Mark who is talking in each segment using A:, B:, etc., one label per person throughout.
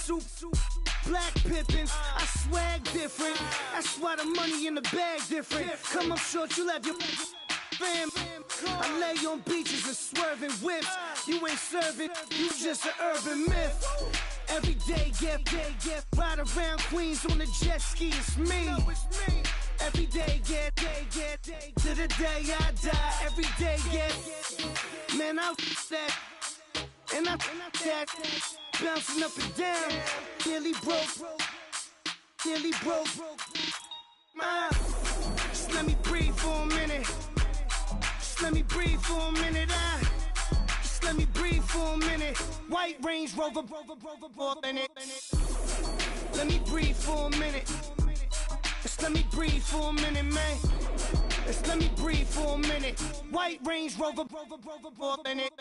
A: suit, black pippins. I swag different. That's why the money in the bag different. Come up short, you left your fam. I lay on beaches and swerving whips. You ain't serving, you just an urban myth. Every day, get ride around Queens on the jet ski. It's me. Every day, get to the day I die. Every day, get man, I that and I that bouncing up and down. Nearly broke. Just let me breathe for a minute. Just let me breathe for a minute. Just let me breathe for a minute. White Range Rover, in it. Let me breathe for a minute. Just let me breathe for a minute, man. Just let me breathe for a minute. White Range Rover, in it.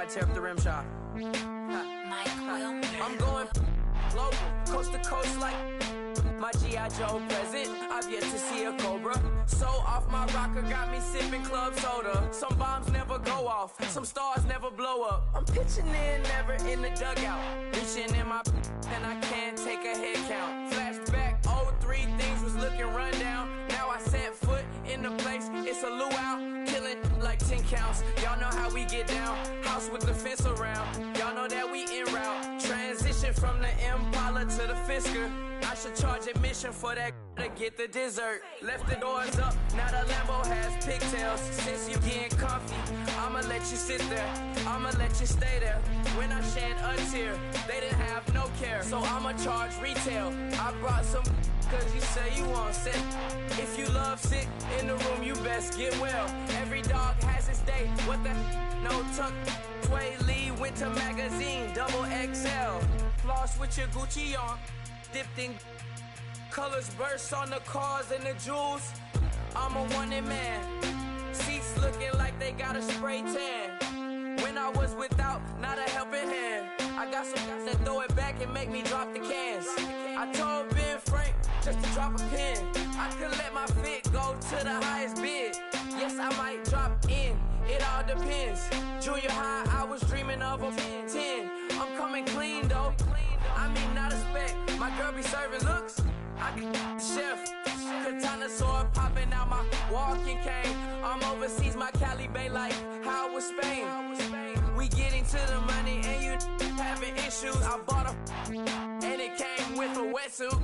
B: Tear up the rim shot. I'm going global, coast to coast like my G.I. Joe present. I've yet to see a Cobra. So off my rocker, got me sipping club soda. Some bombs never go off, some stars never blow up. I'm pitching in, never in the dugout. Reaching in my and I can't take a head count. Flashback, 03, things was looking run down. Now I set foot in the place, it's a luau. Killing like 10 counts, y'all know how we get down. House with the fence around, y'all know that we en route. Transition from the Impala to the Fisker. I should charge admission for that to get the dessert. Left the doors up, now the Lambo has pigtails. Since you getting comfy, I'ma let you sit there, I'ma let you stay there. When I shed a tear, they didn't have no care, so I'ma charge retail. I brought some cause you say you want sick. If you love sick in the room, you best get well. Every dog has its day, what the no tuck. Sway Lee, Winter Magazine, double XL. Floss with your Gucci on, dipped in colors burst on the cars and the jewels. I'm a wanted man, seats looking like they got a spray tan. When I was without, not a helping hand. I got some guys that throw it back and make me drop the cans. I told Ben Frank just to drop a pin. I could let my fit go to the highest bid. Yes, I might drop in, it all depends. Junior high, I was dreaming of a 10. I'm coming clean though, I mean not a spec. My girl be serving looks, I get the chef. Katana sword popping out my walking cane. I'm overseas, my Cali Bay like how was Spain. We getting to the money and you having issues. I bought a and it came with a wetsuit.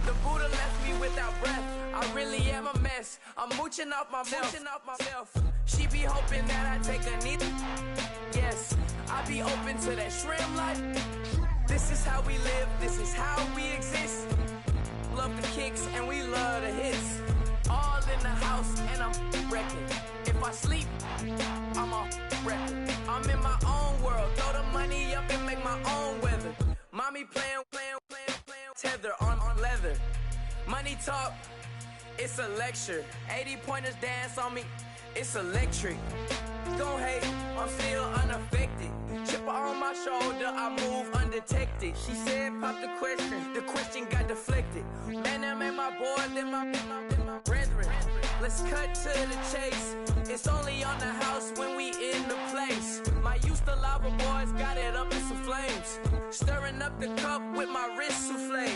B: The Buddha left me without breath. I really am a mess. I'm mooching off myself. She be hoping that I take a knee. Yes, I be open to that shrimp life. This is how we live, this is how we exist. Love the kicks and we love the hits. All in the house and I'm wrecking. If I sleep, I'm a wrecking. I'm in my own world, throw the money up and make my own weather. Mommy playing tether on leather. Money talk, it's a lecture. 80 pointers dance on me, it's electric. Don't hate, I'm still unaffected. Chipper on my shoulder, I move undetected. She said pop the question got deflected. Man, them ain't my boys, them my brethren. Let's cut to the chase. It's only on the house when we in the place. My used to lava boys got it up in some flames. Stirring up the cup with my wrist souffle.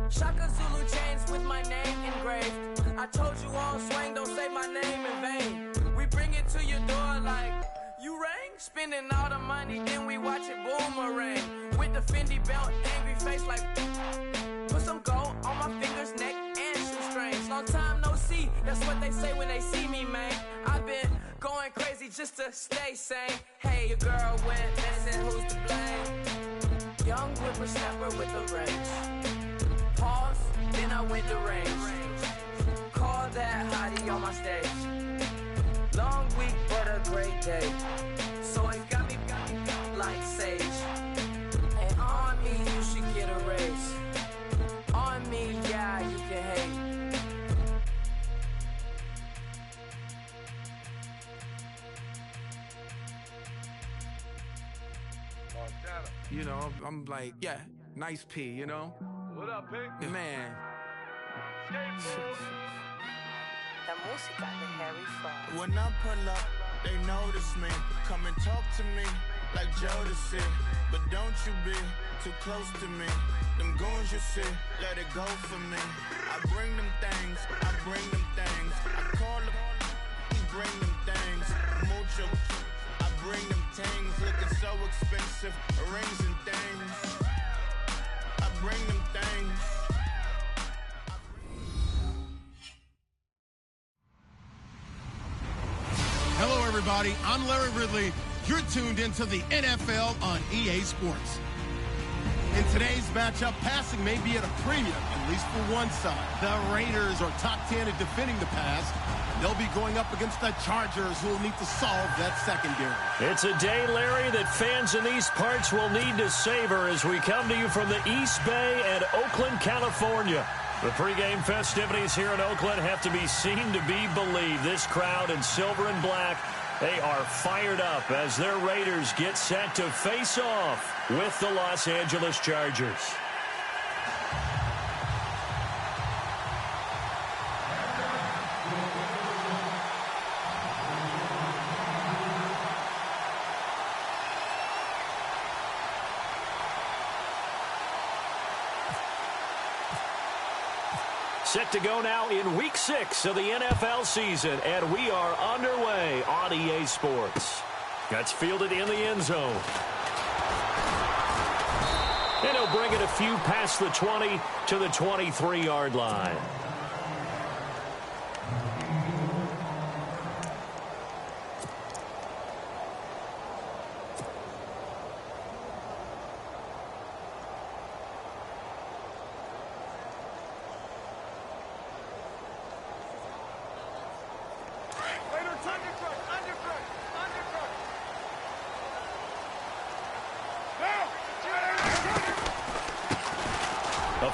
B: Shaka Zulu chains with my name engraved. I told you on swing, don't say my name in vain. We bring it to your door like, you rang? Spending all the money, then we watch it boomerang. With the Fendi belt, angry face like, put some gold on my fingers, neck, and shoestrings. Long time no see, that's what they say when they see me, man. I've been going crazy just to stay sane. Hey, your girl went missing, who's to blame? Young Young whippersnapper with a range. Pause, then I went to range. Call that hottie on my stage. Long week, but a great day. So it got me like sage. And on me, you should get a raise. On me, yeah, you can hate.
C: You know, I'm like, yeah, nice P, you know?
D: What up, Pick?
C: Man.
E: When I pull up, they notice me. Come and talk to me like Jodeci. But don't you be too close to me. Them goons you see, let it go for me. I bring them things, I bring them things. I call them, he bring them things. Mucho, I bring them things. Looking so expensive, rings and things. I bring them things.
F: Hello, everybody. I'm Larry Ridley. You're tuned into the NFL on EA Sports. In today's matchup, passing may be at a premium, at least for one side. The Raiders are top 10 at defending the pass. They'll be going up against the Chargers, who will need to solve that secondary.
G: It's a day, Larry, that fans in these parts will need to savor as we come to you from the East Bay and Oakland, California. The pregame festivities here in Oakland have to be seen to be believed. This crowd in silver and black, they are fired up as their Raiders get set to face off with the Los Angeles Chargers. Set to go now in Week 6 of the NFL season, and we are underway on EA Sports. That's fielded in the end zone. And he'll bring it a few past the 20 to the 23-yard line.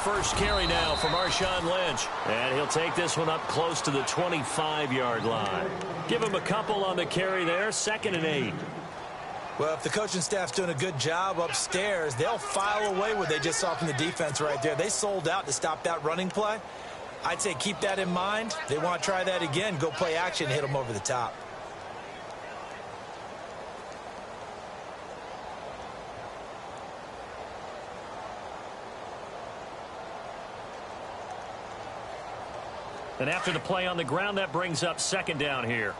G: First carry now for Marshawn Lynch. And he'll take this one up close to the 25-yard line. Give him a couple on the carry there. 2nd and 8.
H: Well, if the coaching staff's doing a good job upstairs, they'll file away what they just saw from the defense right there. They sold out to stop that running play. I'd say keep that in mind. They want to try that again. Go play action, hit them over the top. And after the play on the ground, that brings up 2nd down here.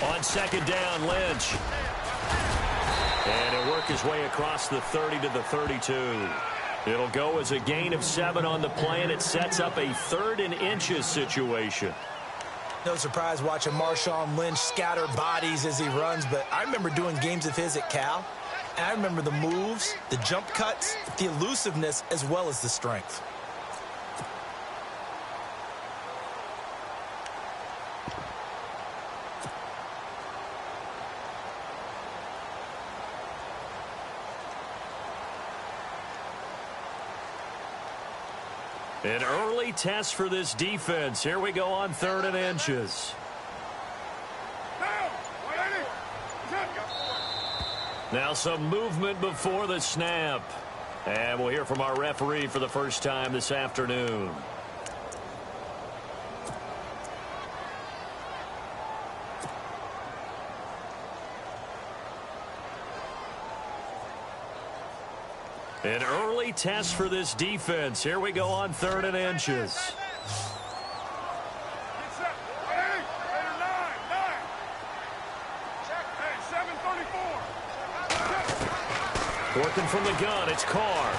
H: On 2nd down, Lynch. And he'll work his way across the 30 to the 32. It'll go as a gain of 7 on the play, and it sets up a 3rd and inches situation. No surprise watching Marshawn Lynch scatter bodies as he runs, but I remember doing games of his at Cal. And I remember the moves, the jump cuts, the elusiveness, as well as the strength. An early test for this defense. Here we go on 3rd and inches. Now some movement before the snap. And we'll hear from our referee for the first time this afternoon. An early test for this defense. Here we go on 3rd and inches. Working from the gun, it's Carr.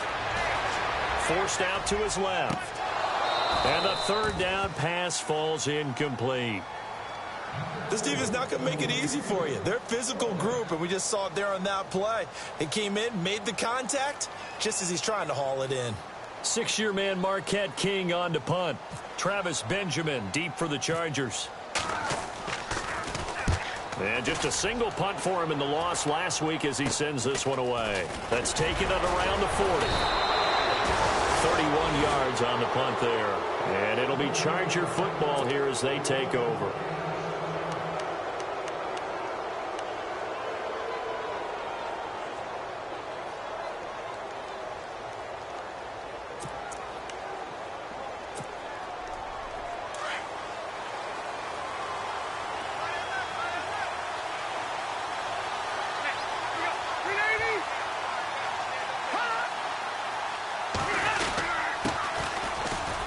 H: Forced out to his left. And the 3rd down pass falls incomplete.
D: This defense is not going to make it easy for you. They're a physical group, and we just saw it there on that play. It came in, made the contact, just as he's trying to haul it in.
H: 6-year man Marquette King on to punt. Travis Benjamin deep for the Chargers. And just a single punt for him in the loss last week as he sends this one away. That's taken it around the 40. 31 yards on the punt there. And it'll be Charger football here as they take over.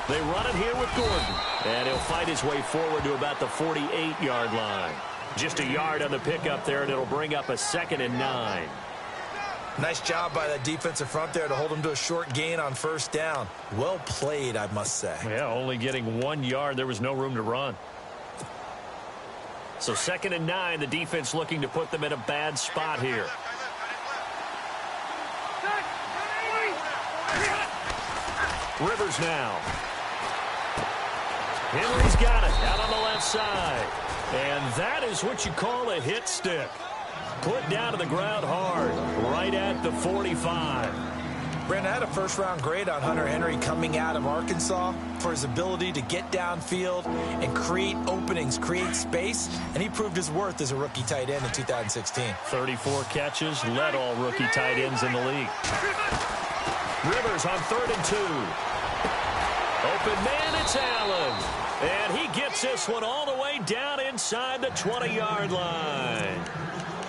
H: They run it here with Gordon. And he'll fight his way forward to about the 48-yard line. Just a yard on the pickup there, and it'll bring up a 2nd and 9.
D: Nice job by that defensive front there to hold him to a short gain on first down. Well played, I must say.
H: Yeah, only getting 1 yard. There was no room to run. So 2nd and 9, the defense looking to put them in a bad spot here. Rivers now. Henry's got it out on the left side. And that is what you call a hit stick. Put down to the ground hard, right at the 45.
D: Brandon, I had a first-round grade on Hunter Henry coming out of Arkansas for his ability to get downfield and create openings, create space, and he proved his worth as a rookie tight end in 2016.
H: 34 catches, led all rookie tight ends in the league. Rivers on 3rd and 2. Open man, it's Allen. And he gets this one all the way down inside the 20-yard line.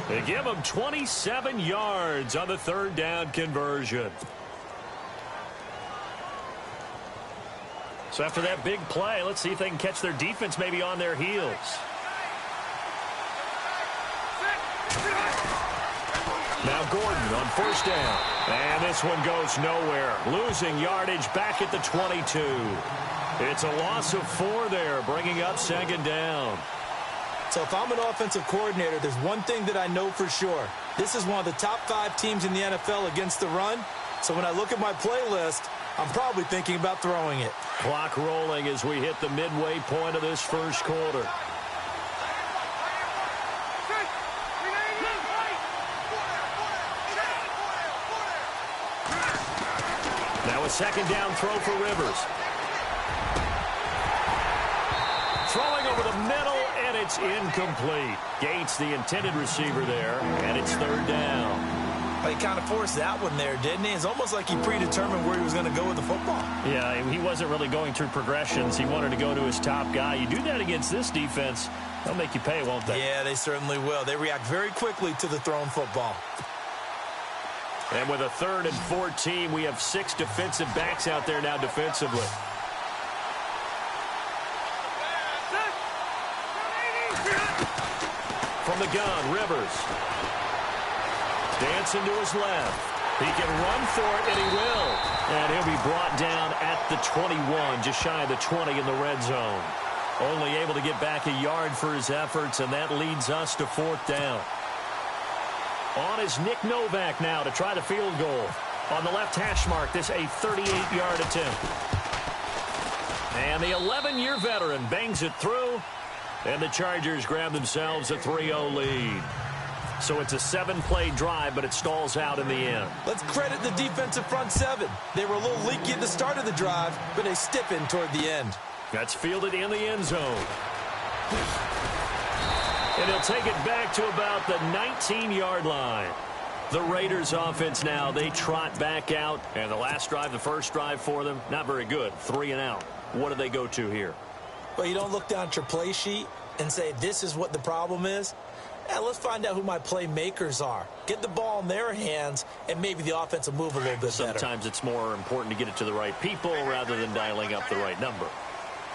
H: They give him 27 yards on the 3rd down conversion. So after that big play, let's see if they can catch their defense maybe on their heels. Now Gordon on 1st down. And this one goes nowhere. Losing yardage back at the 22. It's a loss of 4 there, bringing up 2nd down.
D: So if I'm an offensive coordinator, there's one thing that I know for sure. This is one of the top 5 teams in the NFL against the run. So when I look at my playlist, I'm probably thinking about throwing it.
H: Clock rolling as we hit the midway point of this first quarter. Now a 2nd down throw for Rivers. Throwing over the middle, and it's incomplete. Gates, the intended receiver there, and it's 3rd down.
D: Well, he kind of forced that one there, didn't he? It's almost like he predetermined where he was going to go with the football.
H: Yeah, he wasn't really going through progressions. He wanted to go to his top guy. You do that against this defense, they'll make you pay, won't they?
D: Yeah, they certainly will. They react very quickly to the thrown football.
H: And with a 3rd and 14, we have 6 defensive backs out there now defensively. From the gun, Rivers. Dancing to his left. He can run for it, and he will. And he'll be brought down at the 21, just shy of the 20 in the red zone. Only able to get back a yard for his efforts, and that leads us to 4th down. On is Nick Novak now to try the field goal. On the left hash mark, this a 38-yard attempt. And the 11-year veteran bangs it through, and the Chargers grab themselves a 3-0 lead. So it's a 7-play drive, but it stalls out in the end.
D: Let's credit the defensive front 7. They were a little leaky at the start of the drive, but they stiffened toward the end.
H: That's fielded in the end zone. And he'll take it back to about the 19-yard line. The Raiders offense now, they trot back out. And the last drive, the first drive for them, not very good. 3 and out. What do they go to here?
D: Well, you don't look down at your play sheet and say, this is what the problem is. Yeah, let's find out who my playmakers are. Get the ball in their hands, and maybe the offense will move a little bit better.
H: Sometimes it's more important to get it to the right people rather than dialing up the right number.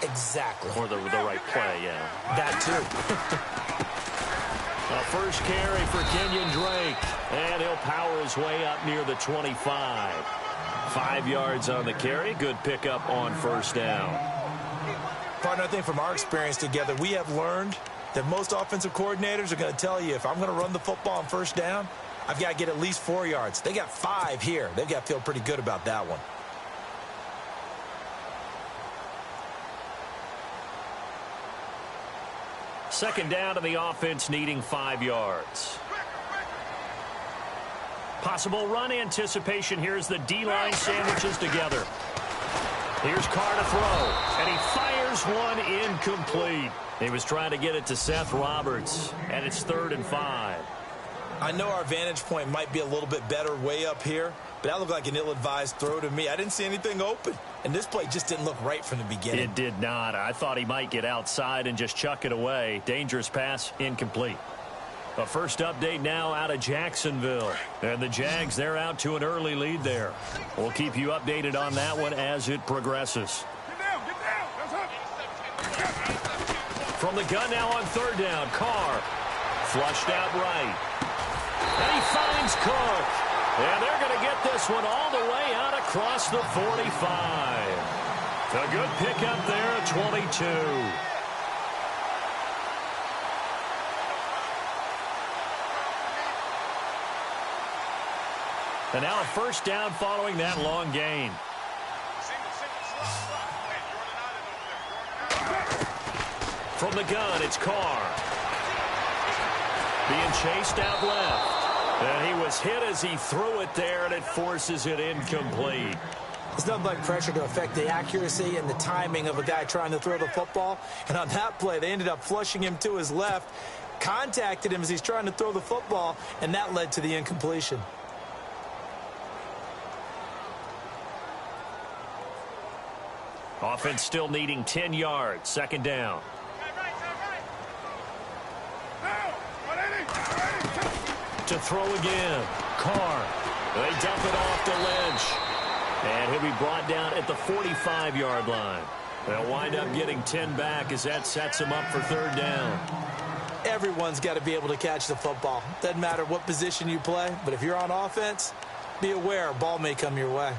D: Exactly.
H: Or the right play, yeah.
D: That too.
H: A first carry for Kenyon Drake. And he'll power his way up near the 25. 5 yards on the carry. Good pickup on first down.
D: Partner, I think from our experience together, we have learned that most offensive coordinators are going to tell you, if I'm going to run the football on first down, I've got to get at least 4 yards. They got 5 here. They've got to feel pretty good about that one.
H: Second down to the offense, needing 5 yards. Possible run anticipation. Here's the D-line sandwiches together. Here's Carr to throw, and he fires one incomplete. He was trying to get it to Seth Roberts, and it's 3rd and 5.
D: I know our vantage point might be a little bit better way up here, but that looked like an ill-advised throw to me. I didn't see anything open, and this play just didn't look right from the beginning.
H: It did not. I thought he might get outside and just chuck it away. Dangerous pass, incomplete. A first update now out of Jacksonville. And the Jags, they're out to an early lead there. We'll keep you updated on that one as it progresses. From the gun now on 3rd down, Carr flushed out right. And he finds Cook. And they're going to get this one all the way out across the 45. A good pickup there at 22. And now a first down following that long gain. From the gun, it's Carr. Being chased out left. And he was hit as he threw it there, and it forces it incomplete.
D: There's nothing like pressure to affect the accuracy and the timing of a guy trying to throw the football. And on that play, they ended up flushing him to his left, contacted him as he's trying to throw the football, and that led to the incompletion.
H: Offense still needing 10 yards. Second down. To throw again. Carr. They dump it off to Lynch. And he'll be brought down at the 45-yard line. They'll wind up getting 10 back as that sets them up for 3rd down.
D: Everyone's got to be able to catch the football. Doesn't matter what position you play, but if you're on offense, be aware a ball may come your way.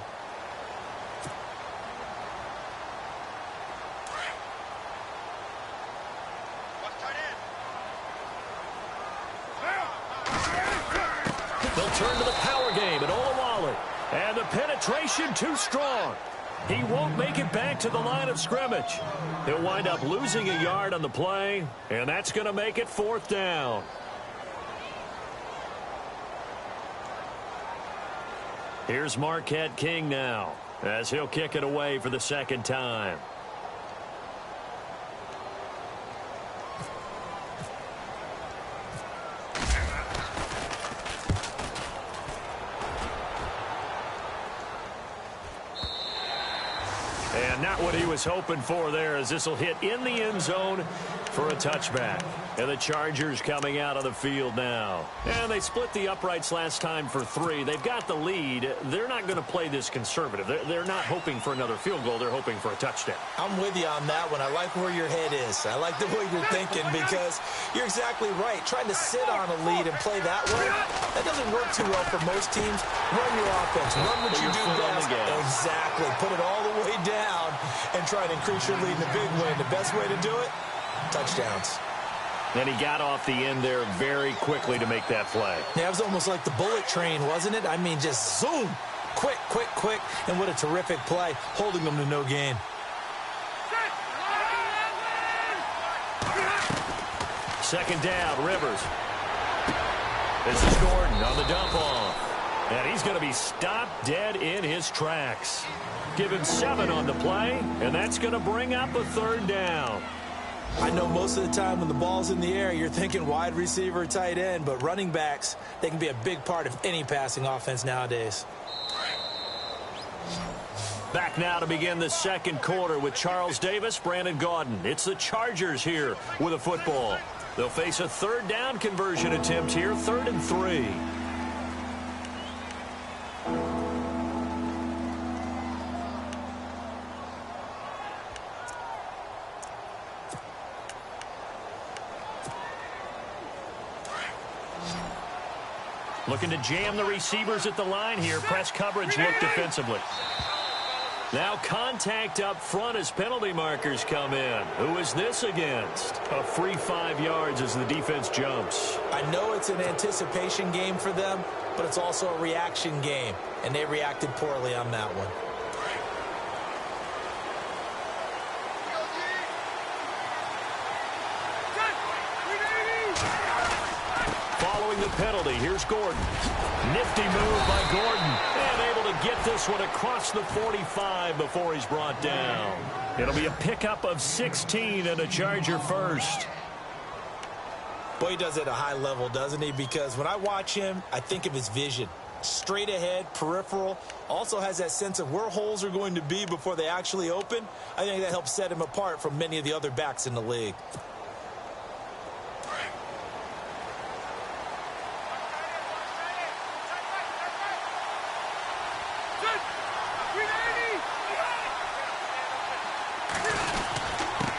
H: They'll turn to the power game at Olawale. And the penetration too strong. He won't make it back to the line of scrimmage. He'll wind up losing a yard on the play, and that's going to make it 4th down. Here's Marquette King now, as he'll kick it away for the 2nd time. And not what he was hoping for there, as this will hit in the end zone for a touchback. And the Chargers coming out of the field now. And they split the uprights last time for 3. They've got the lead. They're not going to play this conservative. They're not hoping for another field goal. They're hoping for a touchdown.
D: I'm with you on that one. I like where your head is. I like the way you're thinking, because you're exactly right. Trying to sit on a lead and play that way, that doesn't work too well for most teams. Run your offense. Run what you do best. Exactly. Put it all the way down and try to increase your lead in a big way. And the best way to do it, touchdowns.
H: And he got off the end there very quickly to make that play.
D: Yeah, it was almost like the bullet train, wasn't it? I mean, just zoom. Quick, quick, quick. And what a terrific play, holding them to no gain.
H: Second down, Rivers. This is Gordon on the dump off. And he's going to be stopped dead in his tracks. Give him 7 on the play, and that's going to bring up a 3rd down.
D: I know most of the time when the ball's in the air, you're thinking wide receiver, tight end, but running backs, they can be a big part of any passing offense nowadays.
H: Back now to begin the 2nd quarter with Charles Davis, Brandon Gaudin. It's the Chargers here with a football. They'll face a 3rd down conversion attempt here, 3rd and 3. Looking to jam the receivers at the line here. Press coverage look defensively.
G: Now contact up front as penalty markers come in. Who is this against? A free 5 yards as the defense jumps.
D: I know it's an anticipation game for them, but it's also a reaction game, and they reacted poorly on that one.
G: Following the penalty, here's Gordon. Nifty move by Gordon. And able to get this one across the 45 before he's brought down. It'll be a pickup of 16 and a Charger first.
D: Boy, he does it at a high level, doesn't he? Because when I watch him, I think of his vision. Straight ahead, peripheral. Also has that sense of where holes are going to be before they actually open. I think that helps set him apart from many of the other backs in the league.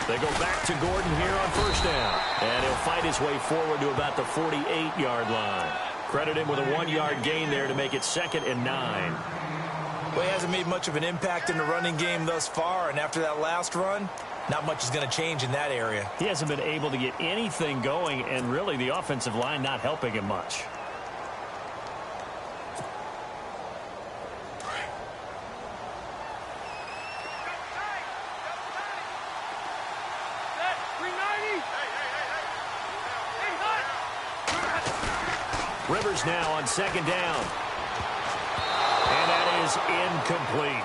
G: They go back to Gordon here on first down. And he'll fight his way forward to about the 48-yard line. Credit him with a 1-yard gain there to make it 2nd and 9.
D: Well, he hasn't made much of an impact in the running game thus far, and after that last run, not much is going to change in that area.
G: He hasn't been able to get anything going, and really the offensive line not helping him much. Rivers now on 2nd down. And that is incomplete.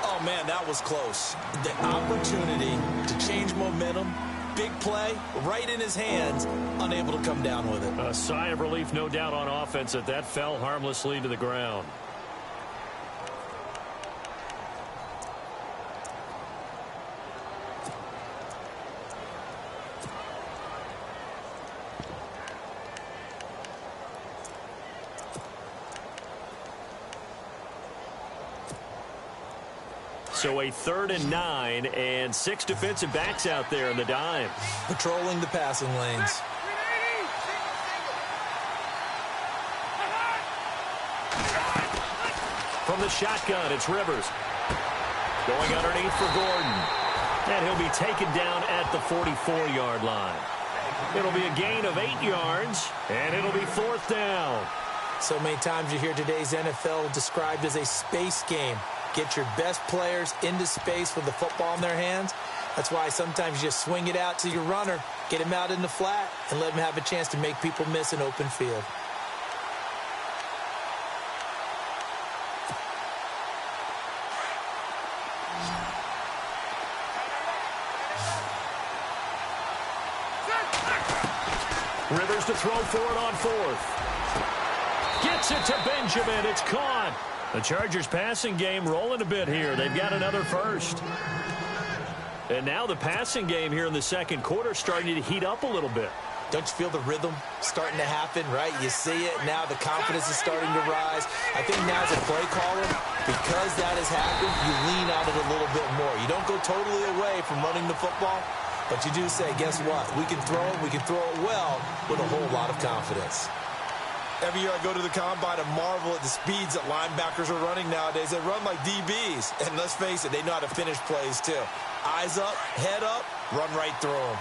D: Oh, man, that was close. The opportunity to change momentum, big play, right in his hands, unable to come down with it.
G: A sigh of relief, no doubt, on offense that that fell harmlessly to the ground. So a 3rd and 9 and 6 defensive backs out there in the dime.
D: Patrolling the passing lanes.
G: From the shotgun, it's Rivers. Going underneath for Gordon. And he'll be taken down at the 44-yard line. It'll be a gain of 8 yards, and it'll be 4th down.
D: So many times you hear today's NFL described as a space game. Get your best players into space with the football in their hands. That's why sometimes you just swing it out to your runner, get him out in the flat, and let him have a chance to make people miss an open field.
G: Rivers to throw for it on 4th. Gets it to Benjamin. It's caught. The Chargers passing game rolling a bit here. They've got another first. And now the passing game here in the 2nd quarter starting to heat up a little bit.
D: Don't you feel the rhythm starting to happen, right? You see it now. The confidence is starting to rise. I think now as a play caller, because that has happened, you lean on it a little bit more. You don't go totally away from running the football, but you do say, guess what? We can throw it. We can throw it well with a whole lot of confidence. Every year I go to the combine and marvel at the speeds that linebackers are running nowadays. They run like DBs. And let's face it, they know how to finish plays too. Eyes up, head up, run right through them.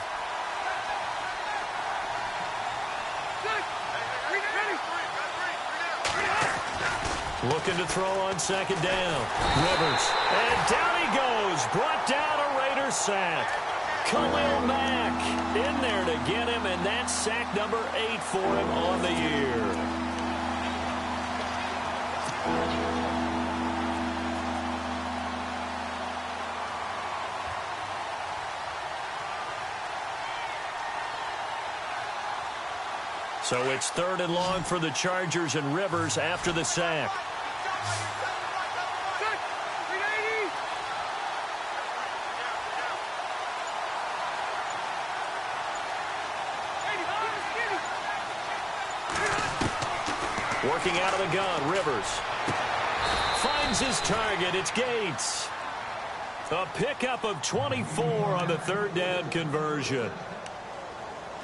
G: Looking to throw on 2nd down. Rivers. And down he goes. Brought down a Raider sack. Khalil Mack in there to get him, and that's sack number 8 for him on the year. So it's 3rd and long for the Chargers, and Rivers after the sack. Working out of the gun, Rivers finds his target. It's Gates. A pickup of 24 on the 3rd down conversion.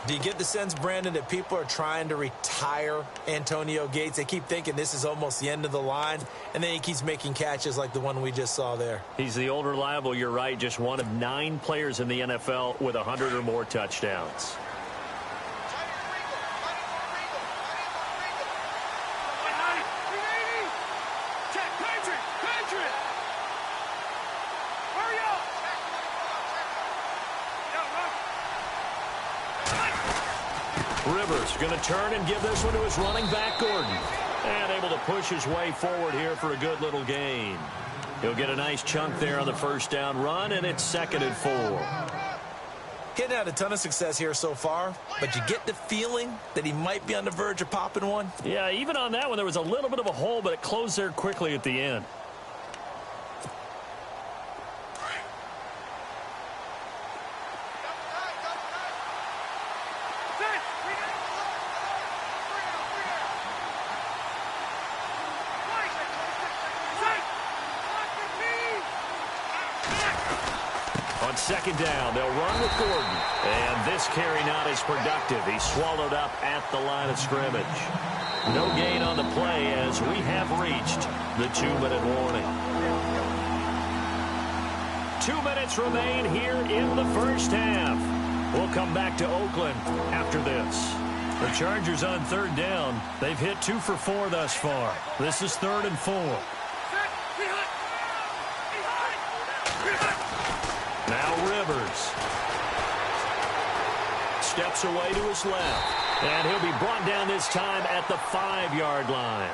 D: Do you get the sense, Brandon, that people are trying to retire Antonio Gates? They keep thinking this is almost the end of the line, and then he keeps making catches like the one we just saw there.
H: He's the old reliable, you're right, just one of 9 players in the NFL with 100 or more touchdowns. Rivers going to turn and give this one to his running back, Gordon. And able to push his way forward here for a good little gain. He'll get a nice chunk there on the first down run, and it's 2nd and 4.
D: Getting had a ton of success here so far, but you get the feeling that he might be on the verge of popping one.
H: Yeah, even on that one, there was a little bit of a hole, but it closed there quickly at the end. On 2nd down, they'll run with Gordon. And this carry not as productive. He's swallowed up at the line of scrimmage. No gain on the play as we have reached the 2-minute warning. 2 minutes remain here in the first half. We'll come back to Oakland after this. The Chargers on 3rd down. They've hit 2 for 4 thus far. This is 3rd and 4. Now Rivers steps away to his left, and he'll be brought down this time at the 5-yard line.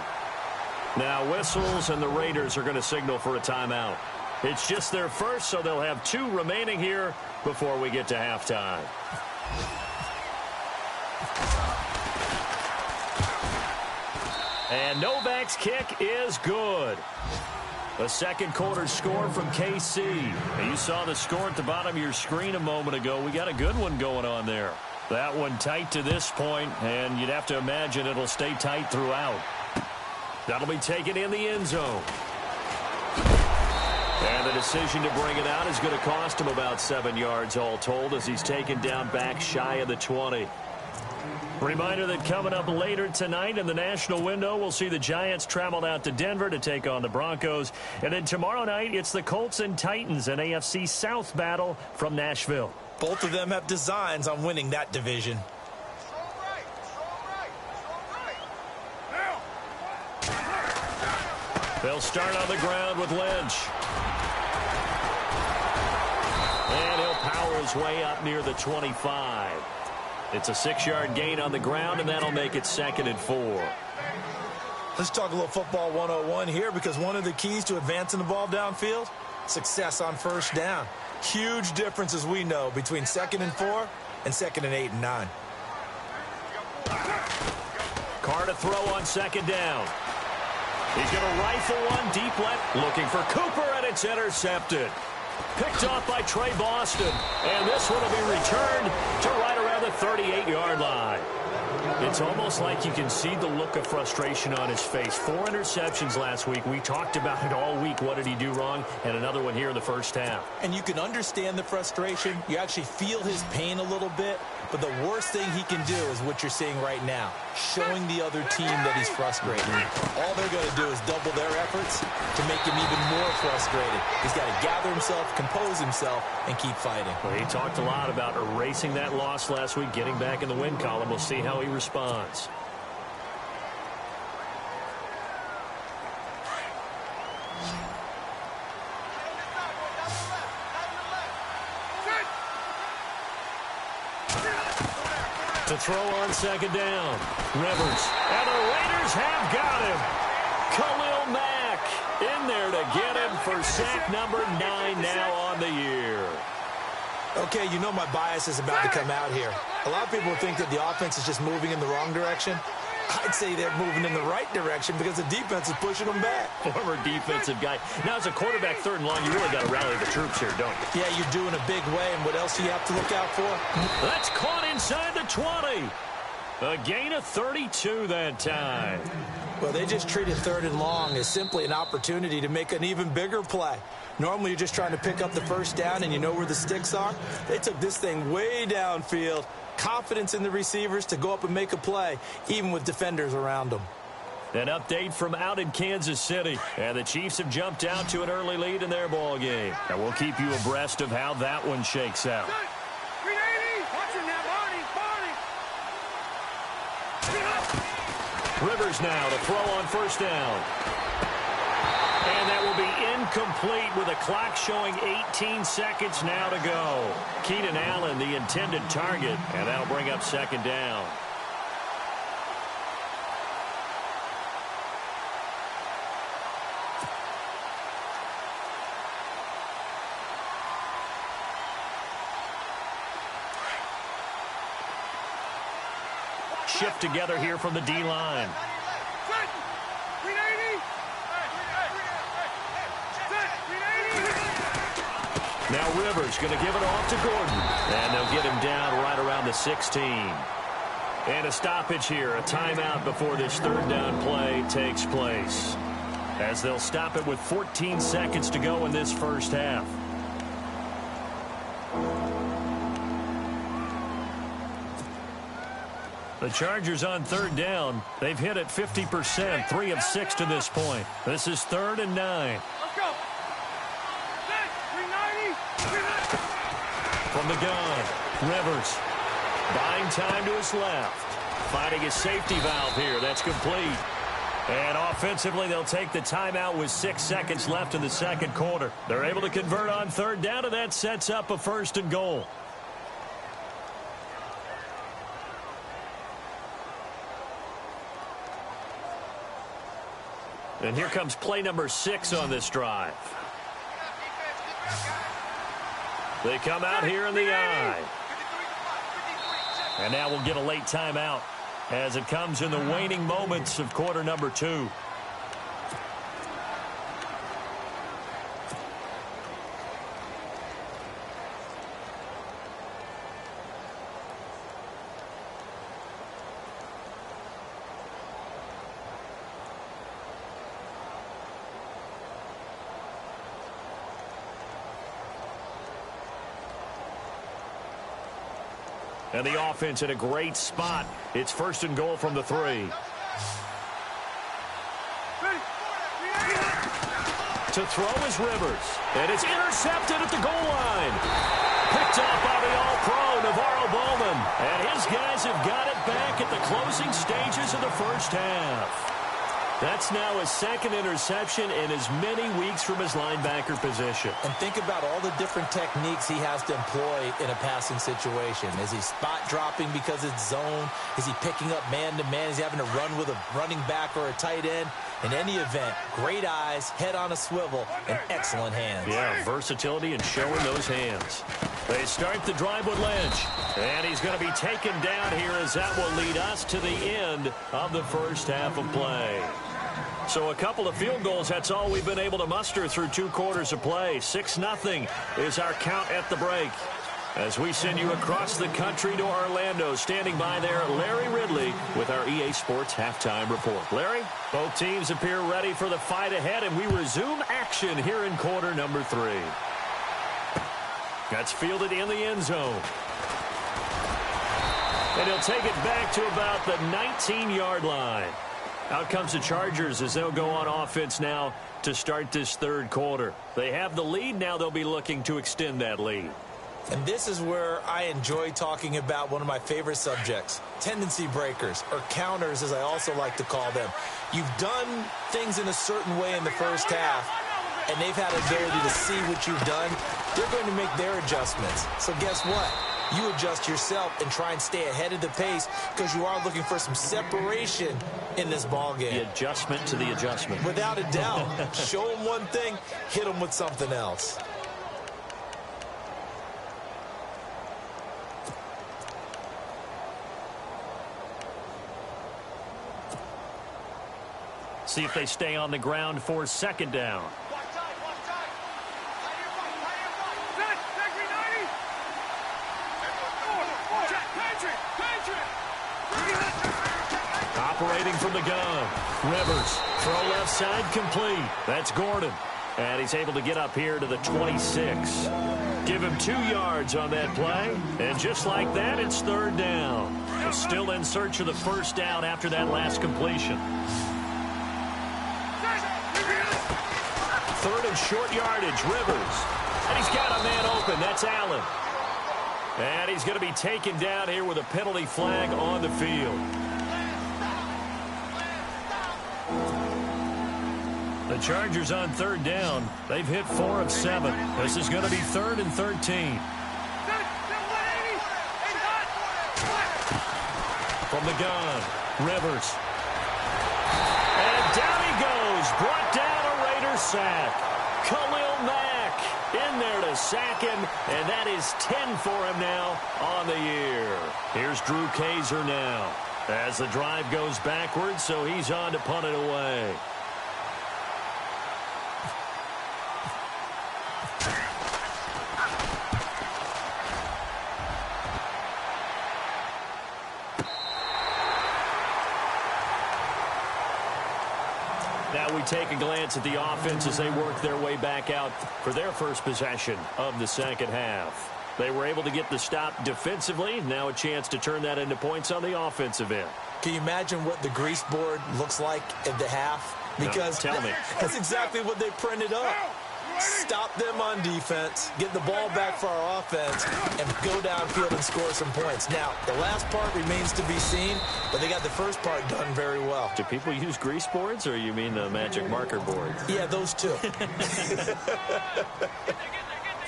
H: Now whistles, and the Raiders are going to signal for a timeout. It's just their first, so they'll have 2 remaining here before we get to halftime. And Novak's kick is good. A second quarter score from KC. You saw the score at the bottom of your screen a moment ago. We got a good one going on there. That one tight to this point, and you'd have to imagine it'll stay tight throughout. That'll be taken in the end zone. And the decision to bring it out is going to cost him about 7 yards all told as he's taken down back shy of the 20. Reminder that coming up later tonight in the national window, we'll see the Giants travel out to Denver to take on the Broncos. And then tomorrow night, it's the Colts and Titans, an AFC South battle from Nashville.
D: Both of them have designs on winning that division.
H: They'll start on the ground with Lynch. And he'll power his way up near the 25. It's a 6-yard gain on the ground, and that'll make it 2nd and 4.
D: Let's talk a little football 101 here, because one of the keys to advancing the ball downfield, success on first down. Huge difference, as we know, between 2nd and 4 and 2nd and 8 and 9.
H: Carr to throw on 2nd down. He's going to rifle one deep left, looking for Cooper, and it's intercepted. Picked off by Trey Boston, and this one will be returned to right around the 38-yard line. It's almost like you can see the look of frustration on his face. 4 interceptions last week. We talked about it all week. What did he do wrong? And another one here in the first half.
D: And you can understand the frustration. You actually feel his pain a little bit. But the worst thing he can do is what you're seeing right now, showing the other team that he's frustrated. All they're going to do is double their efforts to make him even more frustrated. He's got to gather himself, compose himself, and keep fighting.
H: Well, he talked a lot about erasing that loss last week, getting back in the win column. We'll see how he responds. To throw on 2nd down. Rivers. And the Raiders have got him. Khalil Mack in there to get him for sack number 9 now on the year.
D: Okay, you know my bias is about to come out here. A lot of people think that the offense is just moving in the wrong direction. I'd say they're moving in the right direction because the defense is pushing them back.
H: Former defensive guy. Now, as a quarterback, 3rd and long, you really got to rally the troops here, don't you?
D: Yeah, you're doing a big way, and what else do you have to look out for?
H: That's caught inside the 20. A gain of 32 that time.
D: Well, they just treated 3rd and long as simply an opportunity to make an even bigger play. Normally, you're just trying to pick up the first down, and you know where the sticks are. They took this thing way downfield confidence in the receivers to go up and make a play, even with defenders around them.
H: An update from out in Kansas City. And the Chiefs have jumped out to an early lead in their ball game. And we'll keep you abreast of how that one shakes out. Rivers now to throw on first down. And that will be incomplete with a clock showing 18 seconds now to go. Keenan Allen, the intended target, and that'll bring up second down. Shift together here from the D-line. Now Rivers going to give it off to Gordon. And they'll get him down right around the 16. And a stoppage here, a timeout before this third down play takes place. As they'll stop it with 14 seconds to go in this first half. The Chargers on third down. They've hit it 50%, 3 of 6 to this point. This is 3rd and 9.
I: Let's go.
H: From the gun, Rivers buying time to his left. Finding his safety valve here. That's complete. And offensively, they'll take the timeout with 6 seconds left in the second quarter. They're able to convert on third down, and that sets up a 1st and goal. And here comes play number 6 on this drive. They come out here in the I. And now we'll get a late timeout as it comes in the waning moments of quarter number 2. And the offense in a great spot. It's 1st and goal from the 3. To throw is Rivers. And it's intercepted at the goal line. Picked off by the All-Pro, Navarro Bowman. And his guys have got it back at the closing stages of the first half. That's now his 2nd interception in as many weeks from his linebacker position.
D: And think about all the different techniques he has to employ in a passing situation. Is he spot dropping because it's zone? Is he picking up man-to-man? Is he having to run with a running back or a tight end? In any event, great eyes, head on a swivel, and excellent hands.
H: Yeah, versatility and showing those hands. They start the drive with Lynch. And he's going to be taken down here as that will lead us to the end of the first half of play. So a couple of field goals, that's all we've been able to muster through 2 quarters of play. 6-0 is our count at the break. As we send you across the country to Orlando, standing by there, Larry Ridley with our EA Sports Halftime Report. Larry, both teams appear ready for the fight ahead, and we resume action here in quarter number 3. That's fielded in the end zone. And he'll take it back to about the 19-yard line. Out comes the Chargers as they'll go on offense now to start this third quarter. They have the lead. Now they'll be looking to extend that lead.
D: And this is where I enjoy talking about one of my favorite subjects, tendency breakers, or counters as I also like to call them. You've done things in a certain way in the first half, and they've had the ability to see what you've done. They're going to make their adjustments. So guess what? You adjust yourself and try and stay ahead of the pace because you are looking for some separation in this ball game.
H: The adjustment to the adjustment.
D: Without a doubt. Show them one thing, hit them with something else.
H: See if they stay on the ground for 2nd down. Operating from the gun. Rivers, throw left side complete. That's Gordon. And he's able to get up here to the 26.
G: Give him 2 yards on that play. And just like that, it's third down. So still in search of the first down after that last completion. Third and short yardage, Rivers. And he's got a man open. That's Allen. And he's going to be taken down here with a penalty flag on the field. The Chargers on third down. They've hit 4 of 7. This is going to be 3rd and 13. From the gun, Rivers. And down he goes. Brought down a Raider sack. Khalil Mack in there to sack him, and that is 10 for him now on the year. Here's Drew Kaiser now as the drive goes backwards, so he's on to punt it away. Now we take a glance at the offense as they work their way back out for their first possession of the second half. They were able to get the stop defensively. Now a chance to turn that into points on the offensive end.
D: Can you imagine what the grease board looks like at the half? Because
G: no, tell me.
D: That's exactly what they printed up. Stop them on defense, get the ball back for our offense, and go downfield and score some points. Now, the last part remains to be seen, but they got the first part done very well.
G: Do people use grease boards, or you mean the magic marker board?
D: Yeah, those two.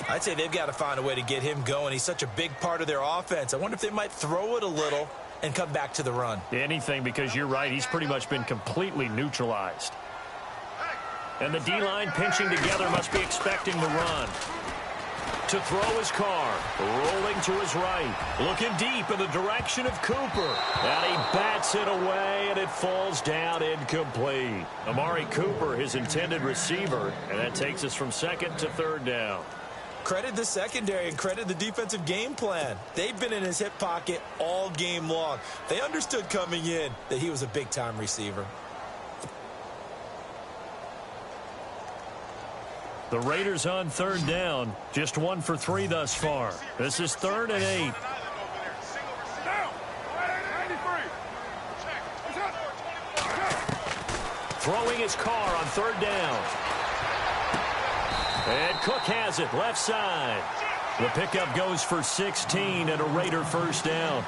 D: I'd say they've got to find a way to get him going. He's such a big part of their offense. I wonder if they might throw it a little and come back to the run.
G: Anything, because you're right. He's pretty much been completely neutralized. And the D-line pinching together must be expecting the run. To throw his Carr, rolling to his right, looking deep in the direction of Cooper. And he bats it away, and it falls down incomplete. Amari Cooper, his intended receiver, and that takes us from second to third down.
D: Credit the secondary and credit the defensive game plan. They've been in his hip pocket all game long. They understood coming in that he was a big-time receiver.
G: The Raiders on third down, just 1 for 3 thus far. This is 3rd and 8. Throwing his Carr on third down. And Cook has it, left side. The pickup goes for 16 and a Raider first down.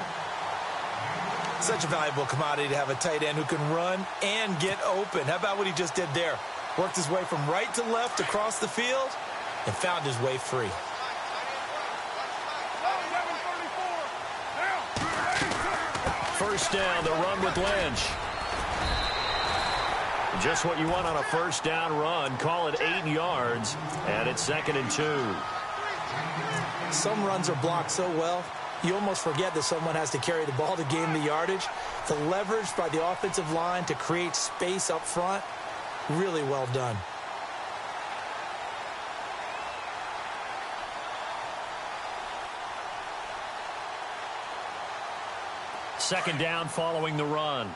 D: Such a valuable commodity to have a tight end who can run and get open. How about what he just did there? Worked his way from right to left across the field and found his way free.
G: First down, the run with Lynch. Just what you want on a first down run. Call it 8 yards, and it's 2nd and 2.
D: Some runs are blocked so well, you almost forget that someone has to carry the ball to gain the yardage. The leverage by the offensive line to create space up front, really well done.
G: Second down following the run.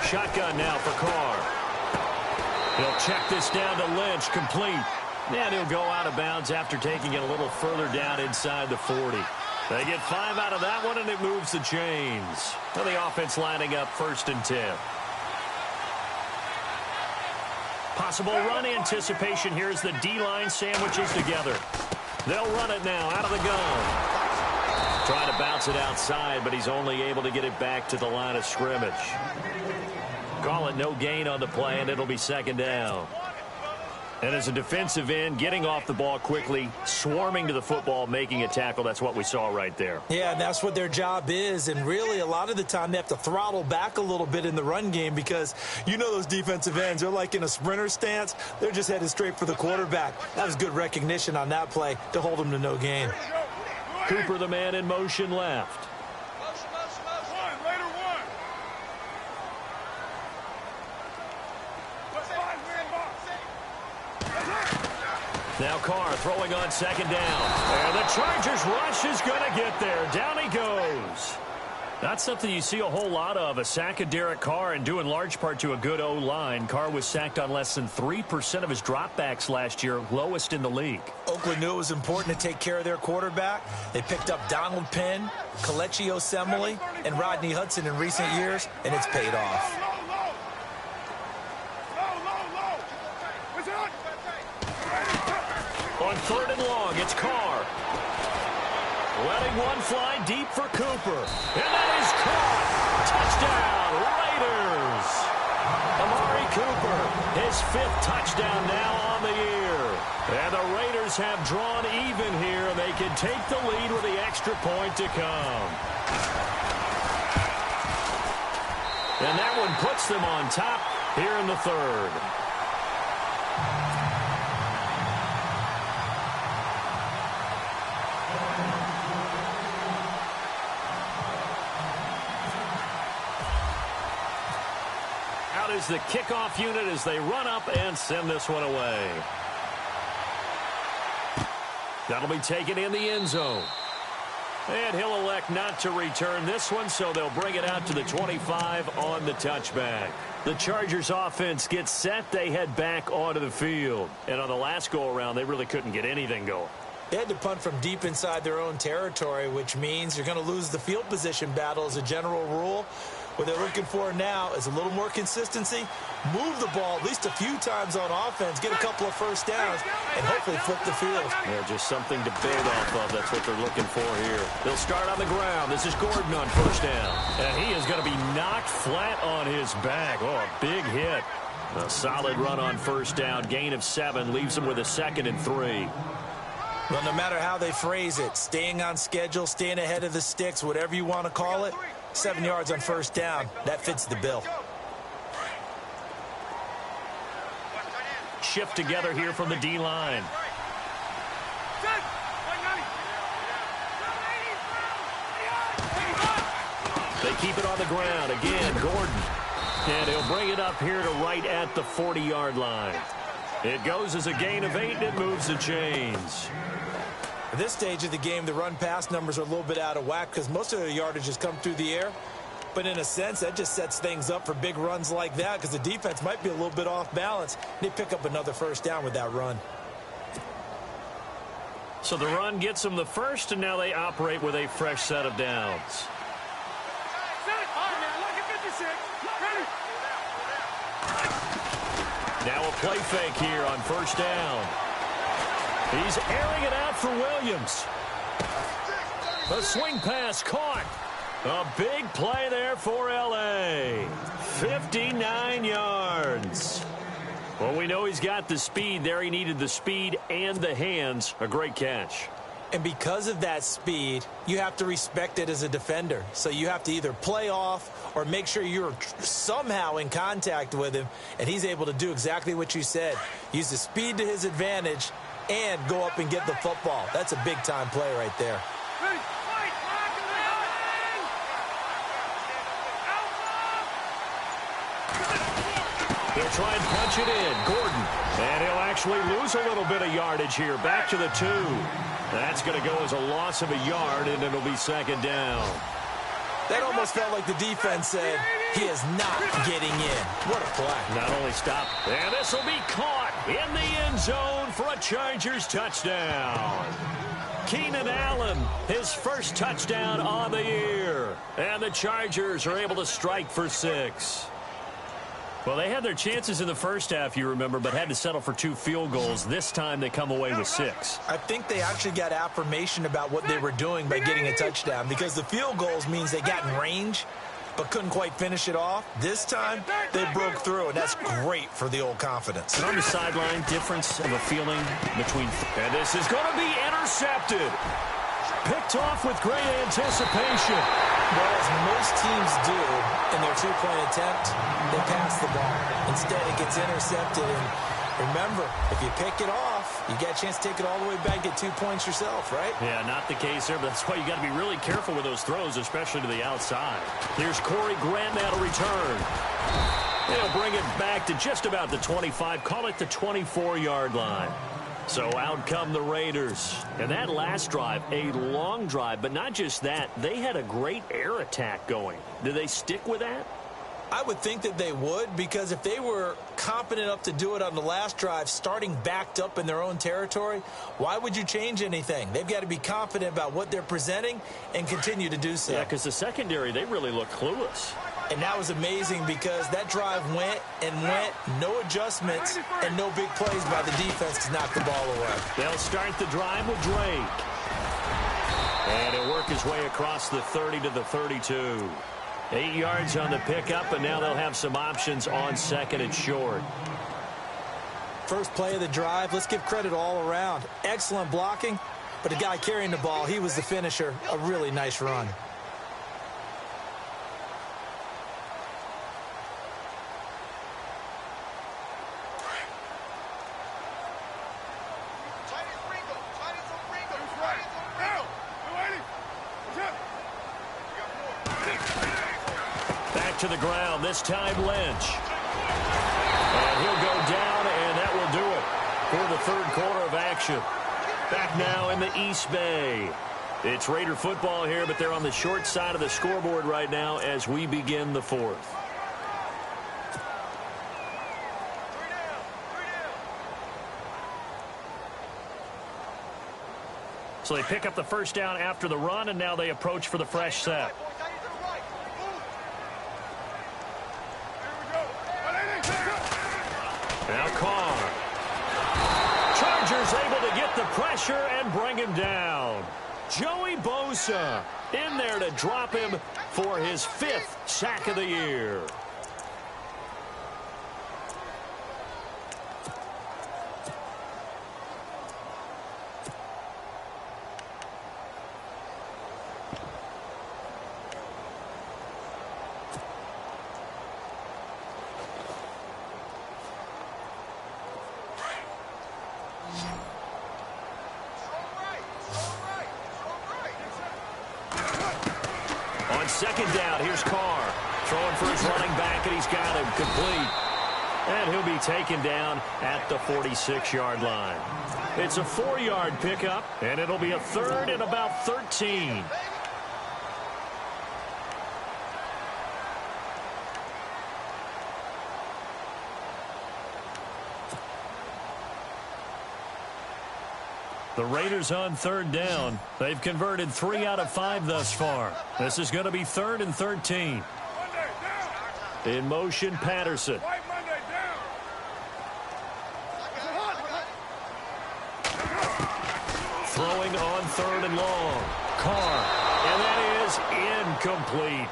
G: Shotgun now for Carr. He'll check this down to Lynch, complete. And he'll go out of bounds after taking it a little further down inside the 40. They get 5 out of that one, and it moves the chains. And the offense lining up 1st and 10. Possible run anticipation here as the D-line sandwiches together. They'll run it now out of the gun. Trying to bounce it outside, but he's only able to get it back to the line of scrimmage. Call it no gain on the play, and it'll be 2nd down. And as a defensive end, getting off the ball quickly, swarming to the football, making a tackle, that's what we saw right there.
D: Yeah, and that's what their job is. And really, a lot of the time, they have to throttle back a little bit in the run game because you know those defensive ends, they're like in a sprinter stance. They're just headed straight for the quarterback. That was good recognition on that play to hold him to no gain.
G: Cooper, the man in motion left. Now Carr throwing on 2nd down. And the Chargers rush is going to get there. Down he goes. That's something you see a whole lot of, a sack of Derek Carr, and due in large part to a good O-line. Carr was sacked on less than 3% of his dropbacks last year, lowest in the league.
D: Oakland knew it was important to take care of their quarterback. They picked up Donald Penn, Kelechi Osemele, and Rodney Hudson in recent years, and it's paid off.
G: On 3rd and long, it's Carr. Letting one fly deep for Cooper. And that is caught. Touchdown, Raiders. Amari Cooper, his 5th touchdown now on the year. And the Raiders have drawn even here. They can take the lead with the extra point to come. And that one puts them on top here in the 3rd. Is the kickoff unit as they run up and send this one away. That'll be taken in the end zone. And he'll elect not to return this one, so they'll bring it out to the 25 on the touchback. The Chargers offense gets set. They head back onto the field. And on the last go-around, they really couldn't get anything going.
D: They had to punt from deep inside their own territory, which means you're going to lose the field position battle as a general rule. What they're looking for now is a little more consistency, move the ball at least a few times on offense, get a couple of first downs, and hopefully flip the field.
G: Yeah, just something to build off of. That's what they're looking for here. They'll start on the ground. This is Gordon on 1st down. And he is going to be knocked flat on his back. Oh, a big hit. A solid run on 1st down. Gain of 7 leaves him with a 2nd and 3.
D: Well, no matter how they phrase it, staying on schedule, staying ahead of the sticks, whatever you want to call it, 7 yards on 1st down, that fits the bill.
G: Shift together here from the D-line. They keep it on the ground. Again, Gordon. And he'll bring it up here to right at the 40-yard line. It goes as a gain of 8, and it moves the chains.
D: At this stage of the game, the run-pass numbers are a little bit out of whack because most of the yardage has come through the air. But in a sense, that just sets things up for big runs like that because the defense might be a little bit off balance. They pick up another 1st down with that run.
G: So the run gets them the first, and now they operate with a fresh set of downs. Now a play fake here on 1st down. He's airing it out for Williams. A swing pass caught. A big play there for L.A. 59 yards. Well, we know he's got the speed there. He needed the speed and the hands. A great catch.
D: And because of that speed, you have to respect it as a defender. So you have to either play off or make sure you're somehow in contact with him. And he's able to do exactly what you said. Use the speed to his advantage and go up and get the football. That's a big-time play right there.
G: They'll try and punch it in. Gordon. And he'll actually lose a little bit of yardage here. Back to the 2. That's going to go as a loss of a yard, and it'll be 2nd down.
D: That almost felt like the defense said, he is not getting in. What a play.
G: Not only stop, and this will be caught in the end zone for a Chargers touchdown. Keenan Allen, his 1st touchdown on the year. And the Chargers are able to strike for 6. Well, they had their chances in the 1st half, you remember, but had to settle for 2 field goals. This time they come away with 6.
D: I think they actually got affirmation about what they were doing by getting a touchdown because the field goals means they got in range but couldn't quite finish it off. This time, they broke through, and that's great for the old confidence.
G: And on the sideline, difference of a feeling between... And this is going to be intercepted. Picked off with great anticipation.
D: Well, as most teams do in their 2-point attempt, they pass the ball. Instead, it gets intercepted. And remember, if you pick it off, you get a chance to take it all the way back, get 2 points yourself, right?
G: Yeah, not the case there, but that's why you got to be really careful with those throws, especially to the outside. Here's Corey Grant now to return. They'll bring it back to just about the 25, call it the 24-yard line.
H: So out come the Raiders. And that last drive, a long drive, but not just that, they had a great air attack going. Do they stick with that?
D: I would think that they would, because if they were competent enough to do it on the last drive, starting backed up in their own territory, why would you change anything? They've got to be confident about what they're presenting and continue to do so.
H: Yeah, because the secondary, they really look clueless.
D: And that was amazing because that drive went and went, no adjustments and no big plays by the defense to knock the ball away.
H: They'll start the drive with Drake. And he'll work his way across the 30 to the 32. 8 yards on the pickup, and now they'll have some options on second and short.
D: First play of the drive, let's give credit all around. Excellent blocking, but the guy carrying the ball, he was the finisher. A really nice run.
H: To the ground, this time Lynch. And he'll go down, and that will do it for the third quarter of action. Back now in the East Bay. It's Raider football here, but they're on the short side of the scoreboard right now as we begin the fourth. So they pick up the first down after the run, and now they approach for the fresh set. Now Carr. Chargers able to get the pressure and bring him down. Joey Bosa in there to drop him for his 5th sack of the year. Second down, here's Carr. Throwing for his running back, and he's got him complete. And he'll be taken down at the 46-yard line. It's a 4-yard pickup, and it'll be a third and about 13. The Raiders on third down. They've converted 3 out of 5 thus far. This is going to be 3rd and 13. In motion, Patterson. Throwing on 3rd and long. Carr. And that is incomplete.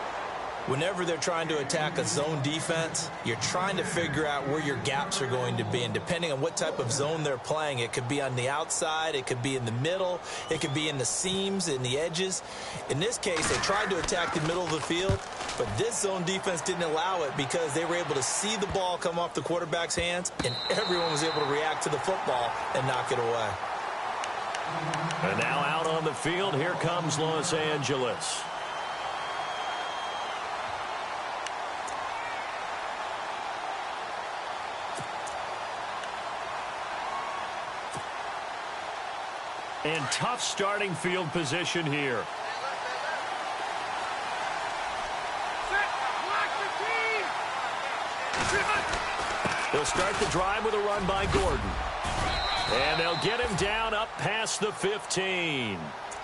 D: Whenever they're trying to attack a zone defense, you're trying to figure out where your gaps are going to be. And depending on what type of zone they're playing, it could be on the outside, it could be in the middle, it could be in the seams, in the edges. In this case, they tried to attack the middle of the field, but this zone defense didn't allow it because they were able to see the ball come off the quarterback's hands, and everyone was able to react to the football and knock it away.
H: And now out on the field, here comes Los Angeles. And tough starting field position here. They'll start the drive with a run by Gordon. And they'll get him down up past the 15.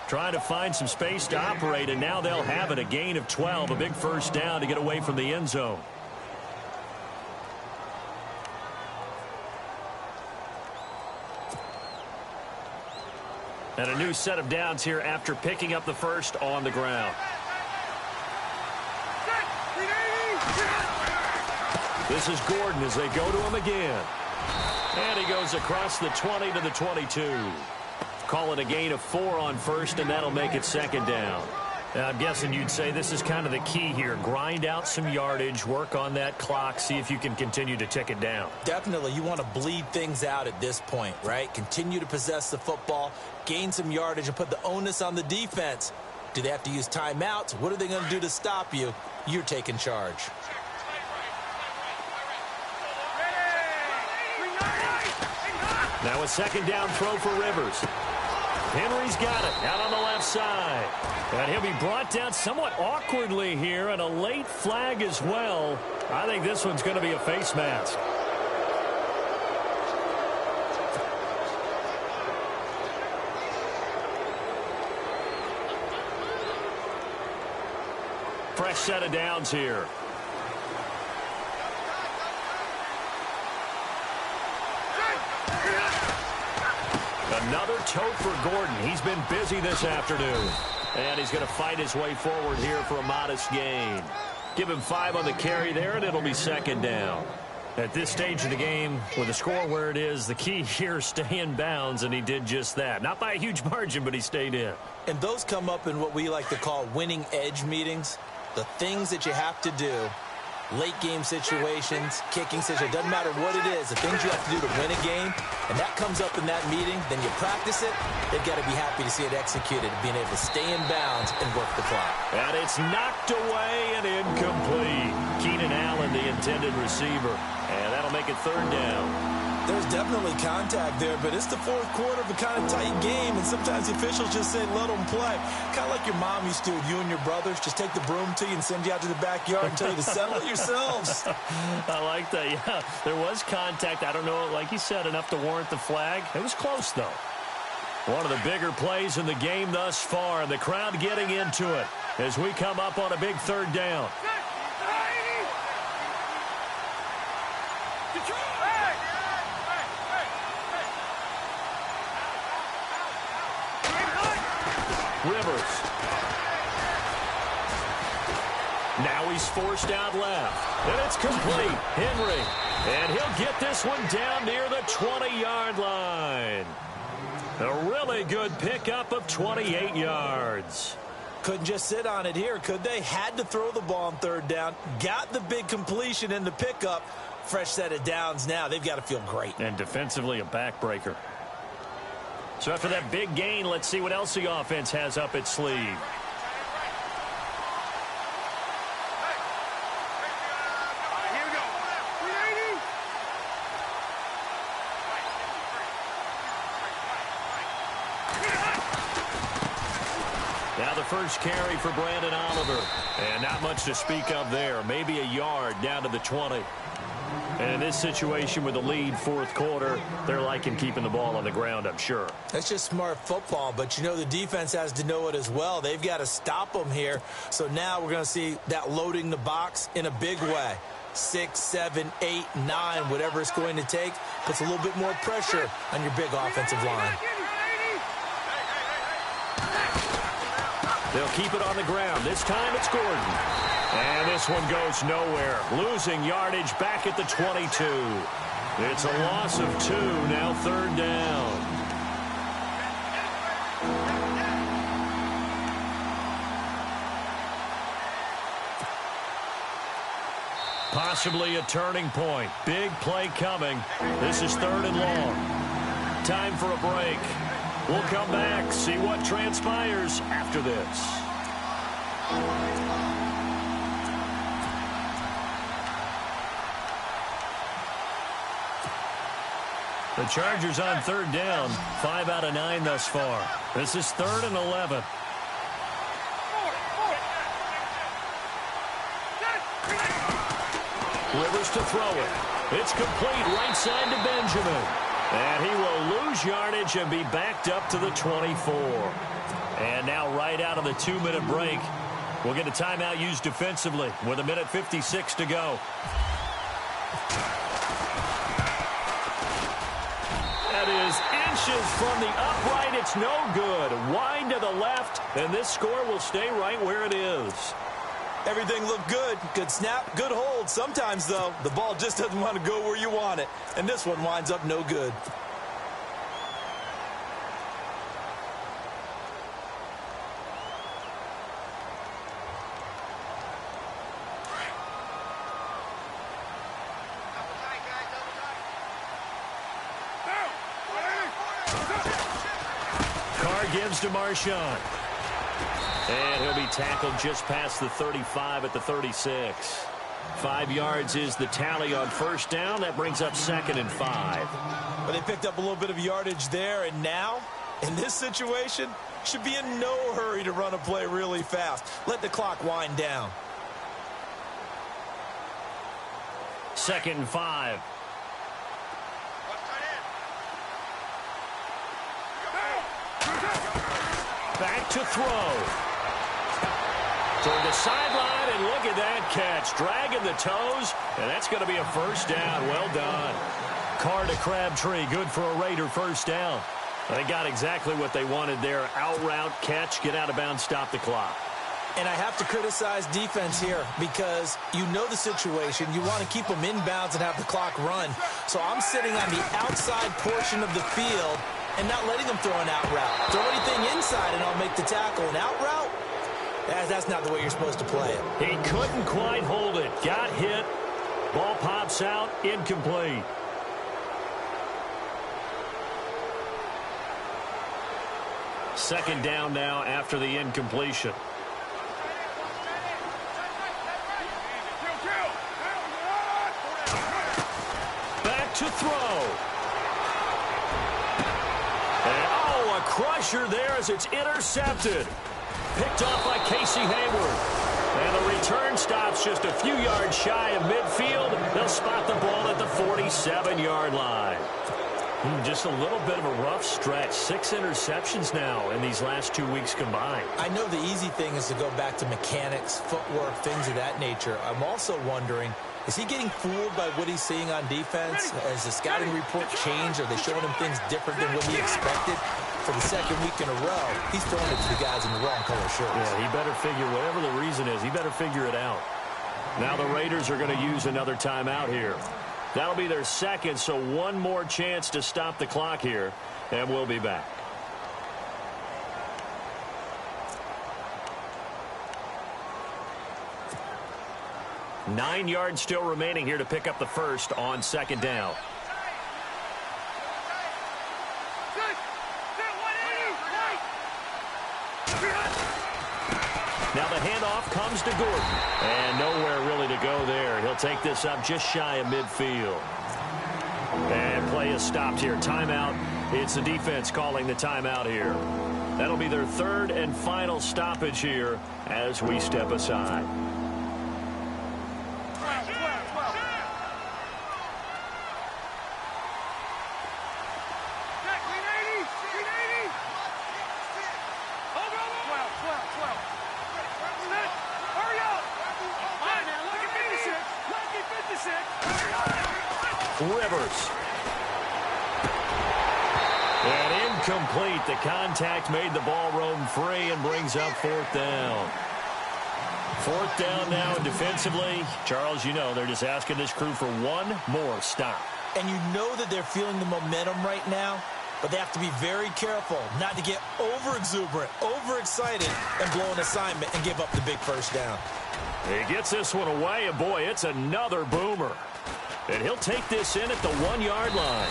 H: Trying to find some space to operate, and now they'll have it. A gain of 12, a big first down to get away from the end zone. And a new set of downs here after picking up the first on the ground. This is Gordon as they go to him again. And he goes across the 20 to the 22. Call it a gain of 4 on first, and that'll make it second down. I'm guessing you'd say this is kind of the key here. Grind out some yardage, work on that clock, see if you can continue to tick it down.
D: Definitely, you want to bleed things out at this point, right? Continue to possess the football, gain some yardage, and put the onus on the defense. Do they have to use timeouts? What are they going to do to stop you? You're taking charge.
H: Now a second down throw for Rivers. Henry's got it out on the left side. And he'll be brought down somewhat awkwardly here, and a late flag as well. I think this one's going to be a face mask. Fresh set of downs here. Another tote for Gordon. He's been busy this afternoon. And he's going to fight his way forward here for a modest gain. Give him 5 on the carry there, and it'll be second down. At this stage of the game, with the score where it is, the key here is stay in bounds, and he did just that. Not by a huge margin, but he stayed in.
D: And those come up in what we like to call winning edge meetings. The things that you have to do, late game situations, kicking situations, doesn't matter what it is, the things you have to do to win a game, and that comes up in that meeting, then you practice it, they've got to be happy to see it executed, being able to stay in bounds and work the clock. And it's knocked away and incomplete. Keenan Allen, the intended receiver, and that'll make it third down. There's definitely contact there, but it's the fourth quarter of a kind of tight game, and sometimes the officials just say, let them play. Kind of like your mom used to with you and your brothers. Just take the broom to you and send you out to the backyard and tell you to settle it yourselves. I like that, yeah. There was contact. I don't know, like you said, enough to warrant the flag. It was close, though. One of the bigger plays in the game thus far, and the crowd getting into it as we come up on a big third down. Rivers. Now he's forced out left. And it's complete. Henry. And he'll get this one down near the 20-yard line. A really good pickup of 28 yards. Couldn't just sit on it here, could they? Had to throw the ball on third down. Got the big completion in the pickup. Fresh set of downs now. They've got to feel great. And defensively, a backbreaker. So after that big gain, let's see what else the offense has up its sleeve. Now the first carry for Brandon Oliver. And not much to speak of there. Maybe a yard down to the 20. And in this situation with the lead fourth quarter, they're liking keeping the ball on the ground, I'm sure. That's just smart football, but you know the defense has to know it as well. They've got to stop them here. So now we're going to see that loading the box in a big way. 6, 7, 8, 9, whatever it's going to take, puts a little bit more pressure on your big offensive line. They'll keep it on the ground. This time it's Gordon. And this one goes nowhere. Losing yardage back at the 22. It's a loss of 2, now third down. Possibly a turning point. Big play coming. This is third and long. Time for a break. We'll come back, see what transpires after this. The Chargers on third down, 5 out of 9 thus far. This is third and 11. Rivers to throw it. It's complete right side to Benjamin. And he will lose yardage and be backed up to the 24. And now right out of the 2-minute break, we'll get a timeout used defensively with 1:56 to go. That is inches from the upright. It's no good. Wind to the left, and this score will stay right where it is. Everything looked good. Good snap, good hold. Sometimes, though, the ball just doesn't want to go where you want it. And this one winds up no good. Carr gives to Marshawn. And he'll be tackled just past the 35 at the 36.
H: 5 yards is the tally on first down. That brings up 2nd and 5.
D: But they picked up a little bit of yardage there, and now, in this situation, should be in no hurry to run a play really fast. Let the clock wind down.
H: 2nd and 5. Back to throw. Toward the sideline, and look at that catch. Dragging the toes, and that's going to be a first down. Well done. Carr to Crabtree, good for a Raider first down. They got exactly what they wanted there. Out route, catch, get out of bounds, stop the clock.
D: And I have to criticize defense here because you know the situation. You want to keep them inbounds and have the clock run. So I'm sitting on the outside portion of the field and not letting them throw an out route. Throw anything inside and I'll make the tackle. An out route? That's not the way you're supposed to play it.
H: He couldn't quite hold it. Got hit. Ball pops out. Incomplete. Second down now after the incompletion. Back to throw. And, oh, a crusher there as it's intercepted. Picked off by Casey Hayward. And the return stops just a few yards shy of midfield. They'll spot the ball at the 47-yard line. Just a little bit of a rough stretch. 6 interceptions now in these last 2 weeks combined.
D: I know the easy thing is to go back to mechanics, footwork, things of that nature. I'm also wondering, is he getting fooled by what he's seeing on defense? Has the scouting report changed? Are they showing him things different than what he expected? For the second week in a row, he's throwing it to the guys in the wrong color shirts.
H: Yeah, he better figure, whatever the reason is, he better figure it out. Now the Raiders are going to use another timeout here. That'll be their second, so one more chance to stop the clock here, and we'll be back. Nine yards still remaining here to pick up the first on second down. Now the handoff comes to Gordon. And nowhere really to go there. He'll take this up just shy of midfield. And play is stopped here. Timeout. It's the defense calling the timeout here. That'll be their third and final stoppage here as we step aside. Rivers. And incomplete. The contact made the ball roam free and brings up fourth down. Fourth down now defensively. Charles, you know, they're just asking this crew for one more stop.
D: And you know that they're feeling the momentum right now, but they have to be very careful not to get over-exuberant, overexcited, and blow an assignment and give up the big first down.
H: He gets this one away, and boy, it's another boomer. And he'll take this in at the 1-yard line.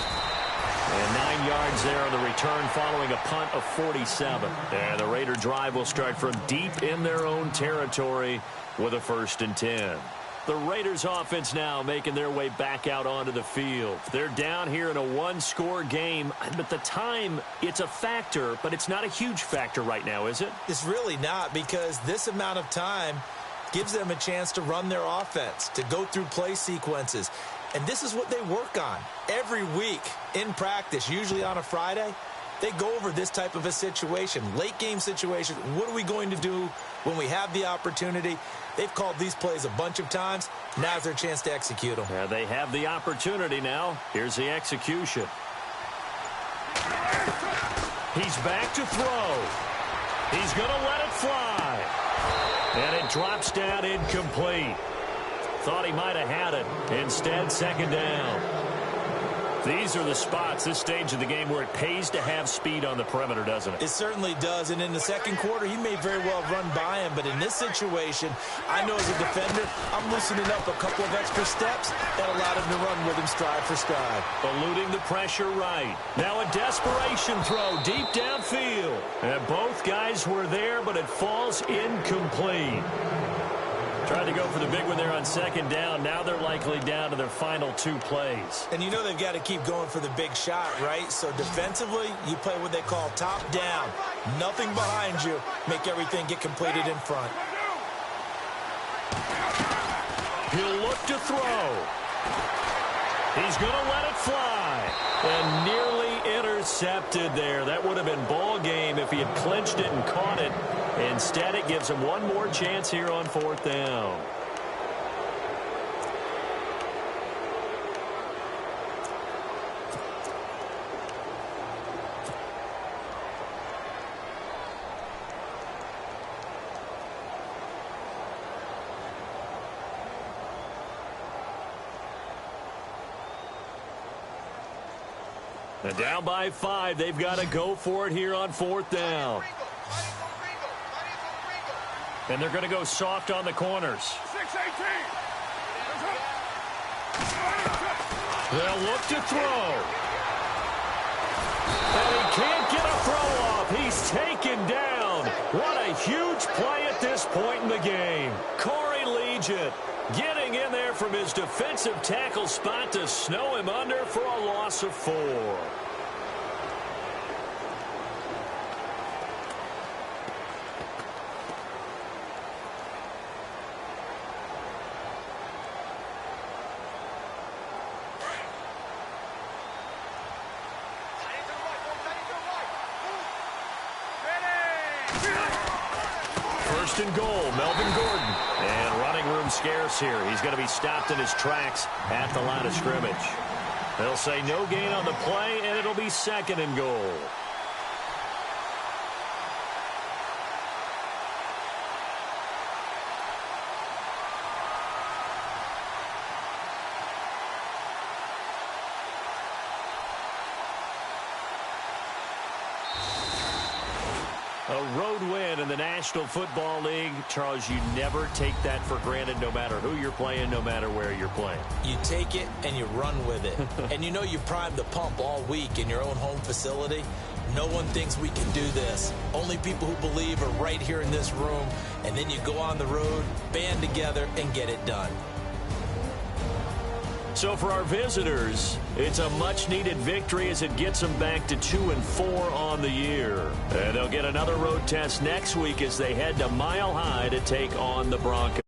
H: And 9 yards there on the return following a punt of 47. And the Raider drive will start from deep in their own territory with a 1st and 10. The Raiders offense now making their way back out onto the field. They're down here in a one-score game. But the time, it's a factor, but it's not a huge factor right now, is it?
D: It's really not, because this amount of time gives them a chance to run their offense, to go through play sequences. And this is what they work on every week in practice, usually on a Friday. They go over this type of a situation, late game situation. What are we going to do when we have the opportunity? They've called these plays a bunch of times. Now's their chance to execute them.
H: Yeah, they have the opportunity now. Here's the execution. He's back to throw. He's going to let it fly. And it drops down incomplete. Thought he might have had it. Instead, second down. These are the spots, this stage of the game, where it pays to have speed on the perimeter, doesn't it?
D: It certainly does. And in the second quarter, he may very well run by him. But in this situation, I know as a defender, I'm loosening up a couple of extra steps that allowed him to run with him stride for stride.
H: Eluding the pressure right. Now a desperation throw deep downfield. And both guys were there, but it falls incomplete.
G: Tried to go for the big one there on second down. Now they're likely down to their final 2 plays.
D: And you know they've got to keep going for the big shot, right? So defensively, you play what they call top down. Nothing behind you. Make everything get completed in front.
G: He'll look to throw. He's going to let it fly. And nearly intercepted there. That would have been ball game if he had clinched it and caught it. Instead, it gives him one more chance here on 4th down. And down by 5, they've got to go for it here on 4th down. And they're going to go soft on the corners.
I: 6-18.
G: They'll look to throw. And he can't get a throw off. He's taken down. What a huge play at this point in the game. Corey Legent getting in there from his defensive tackle spot to snow him under for a loss of 4. First and goal, Melvin Gordon. And running room scarce here. He's going to be stopped in his tracks at the line of scrimmage. They'll say no gain on the play, and it'll be 2nd and goal. A road win in the National Football League. Charles, you never take that for granted no matter who you're playing, no matter where you're playing.
D: You take it and you run with it. And you know you primed the pump all week in your own home facility. No one thinks we can do this. Only people who believe are right here in this room. And then you go on the road, band together, and get it done.
G: So for our visitors, it's a much-needed victory as it gets them back to 2-4 on the year. And they'll get another road test next week as they head to Mile High to take on the Broncos.